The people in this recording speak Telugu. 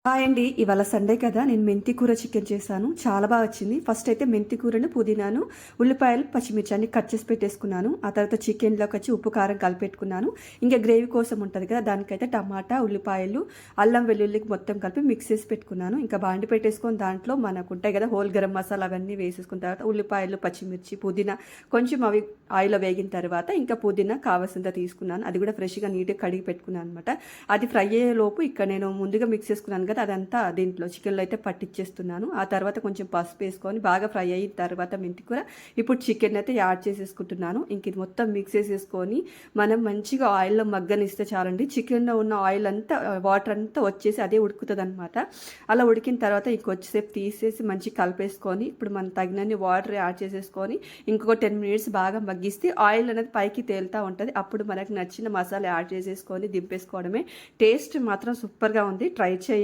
హాయ్ అండి. ఇవాళ సండే కదా! నేను మెంతి కూర చికెన్ చేశాను. చాలా బా వచ్చింది. ఫస్ట్ అయితే మెంతి కూరను, పుదీనాను, ఉల్లిపాయలు, పచ్చిమిర్చి అన్ని కట్ చేసి పెట్టేసుకున్నాను. ఆ తర్వాత చికెన్‌లోకొచ్చి ఉప్పు, కారం కలిపెట్టుకున్నాను. ఇంకా గ్రేవీ కోసం ఉంటది కదా! దానికైతే టమాటా, ఉల్లిపాయలు, అల్లం వెల్లుల్లికి మొత్తం కలిపి మిక్స్ చేసి పెట్టుకున్నాను. ఇంకా బాండి పెట్టేసుకొని దాంట్లో మనకుంటాయి కదా! హోల్ గరం మసాలా అవన్నీ వేసేసుకున్న తర్వాత ఉల్లిపాయలు, పచ్చిమిర్చి, పుదీనా కొంచెం అవి ఆయిల్‌లో వేగిన తర్వాత ఇంకా పుదీనా కావాల్సినంత తీసుకున్నాను. అది కూడా ఫ్రెష్‌గా నీట్‌గా కడిగి పెట్టుకున్నాను అనమాట. అది ఫ్రై అయ్యేలోపు ఇక్కడ నేను ముందుగా మిక్స్ చేసుకున్నాను కదా! అదంతా దీంట్లో చికెన్‌లో అయితే పట్టిచ్చేస్తున్నాను. ఆ తర్వాత కొంచెం పసుపు వేసుకొని బాగా ఫ్రై అయిన తర్వాత మెంతి కూర ఇప్పుడు చికెన్ అయితే యాడ్ చేసేసుకుంటున్నాను. ఇంక ఇది మొత్తం మిక్స్ చేసేసుకొని మనం మంచిగా ఆయిల్‌లో మగ్గనిస్తే చాలండి. చికెన్‌లో ఉన్న ఆయిల్ అంతా వాటర్ అంతా వచ్చేసి అదే ఉడుకుతదనమాట. అలా ఉడికిన తర్వాత ఇంకొద్దిసేపు తీసేసి మంచిగా కలిపేసుకొని ఇప్పుడు మనం తగినన్ని వాటర్ యాడ్ చేసేసుకొని ఇంకొక 10 మినిట్స్ బాగా మగ్గిస్తే ఆయిల్ అనేది పైకి తేలుతా ఉంటది. అప్పుడు మనకు నచ్చిన మసాలా యాడ్ చేసేసుకొని దింపేసుకోవడమే. టేస్ట్ మాత్రం సూపర్‌గా ఉంది. ట్రై చేయండి.